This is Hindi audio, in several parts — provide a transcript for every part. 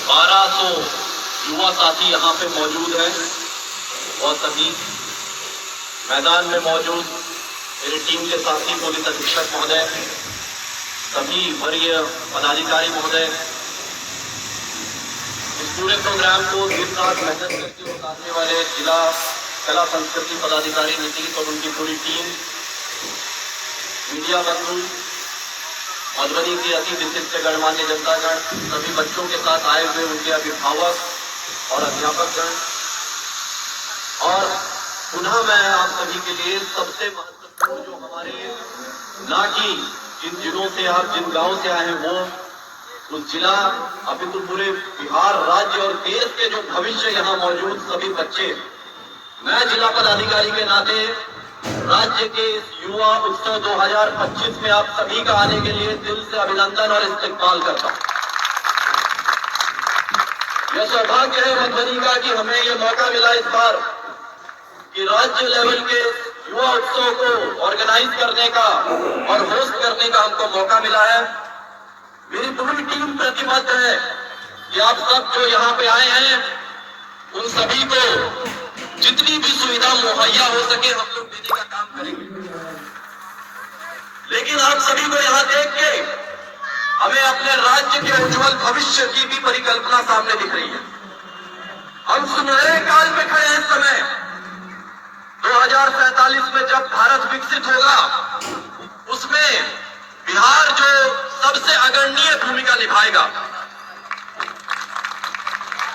1200 युवा साथी यहाँ पे मौजूद हैं और सभी मैदान में मौजूद मेरी टीम के साथी पुलिस अधीक्षक महोदय, सभी वरीय पदाधिकारी महोदय, इस पूरे प्रोग्राम को दिन रात मेहनत करके उतारने वाले जिला कला संस्कृति पदाधिकारी नीतीश और उनकी पूरी टीम, मीडिया बंधु, मधुबनी के अति विशिष्ट गणमान्य जनतागण, सभी बच्चों के साथ आए हुए उनके अभिभावक और अध्यापकगण, और पुनः मैं आप सभी के लिए सबसे महत्वपूर्ण जो हमारे ना कि जिन जिलों से आप जिन गांव से आए हैं वो उस जिला अभी तो पूरे बिहार राज्य और देश के जो भविष्य यहाँ मौजूद सभी बच्चे, मैं जिला पदाधिकारी के नाते राज्य के युवा उत्सव 2025 में आप सभी का आने के लिए दिल से अभिनंदन और इस्तकबाल करता हूं। यह सौभाग्य है मधुबनी का कि हमें यह मौका मिला इस बार कि राज्य लेवल के युवा उत्सव को ऑर्गेनाइज करने का और होस्ट करने का हमको मौका मिला है। मेरी पूरी टीम प्रतिबद्ध है कि आप सब जो यहाँ पे आए हैं उन सभी को जितनी भी सुविधा मुहैया हो सके हम लोग देने का काम करेंगे। लेकिन आप सभी को यहाँ देख के हमें अपने राज्य के उज्जवल भविष्य की भी परिकल्पना सामने दिख रही है। हम सुनहरे काल में खड़े हैं। इस समय 2047 में जब भारत विकसित होगा उसमें बिहार जो सबसे अग्रणीय भूमिका निभाएगा,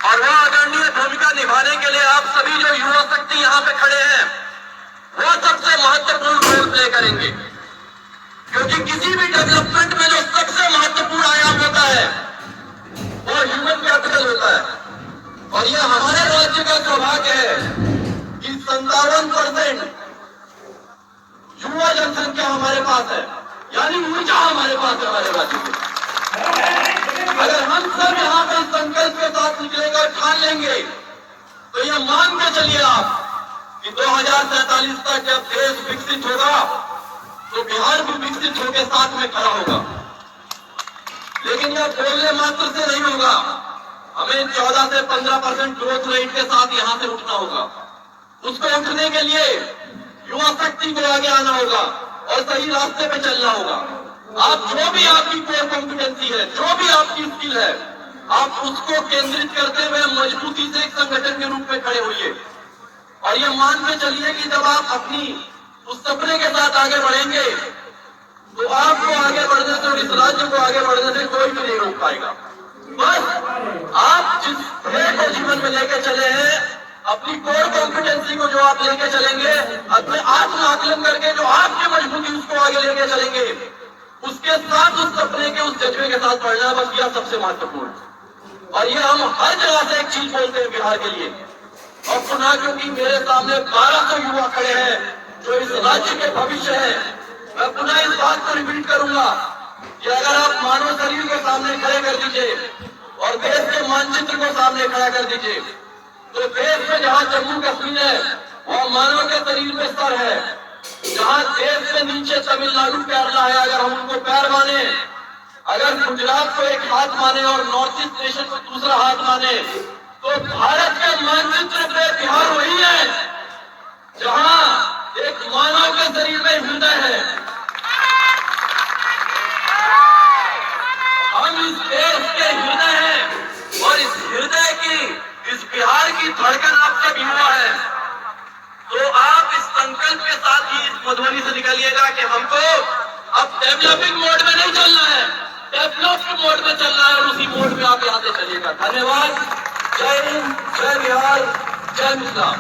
और वह अग्रणीय भूमिका निभाने के लिए आप सभी जो युवा शक्ति यहाँ पे खड़े हैं वो सबसे महत्वपूर्ण रोल प्ले करेंगे, क्योंकि किसी भी डेवलपमेंट में जो सबसे महत्वपूर्ण आयाम होता है वो ह्यूमन कैपिटल होता है। और यह हमारे राज्य का सौभाग्य है कि 57% युवा जनसंख्या हमारे पास है, यानी ऊर्जा हमारे पास है हमारे राज्य में। अगर हम सब यहाँ पे संकल्प के साथ निकलेंगे और ठान लेंगे तो यह मान के चलिए आप कि 2047 तक जब देश विकसित होगा तो बिहार भी विकसित होकर साथ में खड़ा होगा। लेकिन यह बोलने मात्र से नहीं होगा, हमें 14 से 15% ग्रोथ रेट के साथ यहाँ से उठना होगा। उसको उठने के लिए युवा शक्ति को आगे आना होगा और सही रास्ते पे चलना होगा। आप जो भी आपकी कोर कॉम्पिटेंसी है, जो भी आपकी स्किल है, आप उसको केंद्रित करते हुए मजबूती से एक संगठन के रूप में खड़े होइए। और ये मान के चलिए कि जब आप अपनी उस सपने के साथ आगे बढ़ेंगे तो आपको आगे बढ़ने से और इस राज्य को आगे बढ़ने से कोई भी नहीं रोक पाएगा। बस आप जिस ध्येय को जीवन में लेके चले हैं, अपनी कोर कॉम्पिटेंसी को जो आप लेके चलेंगे, अपने आत्म आकलन करके जो आपकी मजबूती उसको आगे लेके चलेंगे, उसके साथ उस सपने के उस जज्बे के साथ बढ़ना, बस यह सबसे महत्वपूर्ण। और ये हम हर जगह से एक चीज बोलते हैं बिहार के लिए। और पुनः क्योंकि मेरे सामने 1200 युवा खड़े हैं जो इस राज्य के भविष्य है, मैं पुनः इस बात को रिपीट करूंगा कि अगर आप मानव शरीर को सामने खड़े कर दीजिए और देश के मानचित्र को सामने खड़ा कर दीजिए तो देश में जहाँ जम्मू कश्मीर है वहाँ मानव के शरीर में सर है, जहाँ देश से नीचे तमिलनाडु केरला है, अगर हम उनको पैर माने, अगर गुजरात को एक हाथ माने और नॉर्थ ईस्ट नेशन को दूसरा हाथ माने, तो भारत के मानचित्र पे बिहार वही है जहाँ एक मानव के शरीर में हृदय है। हम इस देश के हृदय हैं और इस हृदय की, इस बिहार की धड़कन आप सब युवा है। तो आप इस संकल्प के साथ ही इस मधुबनी से निकलिएगा कि हमको अब डेवलपिंग मोड में नहीं चलना है, डेवलप्ड मोड में चलना है, और उसी मोड में आप यहाँ से चलिएगा। धन्यवाद। जय हिंद, जय बिहार, जय मिथिला।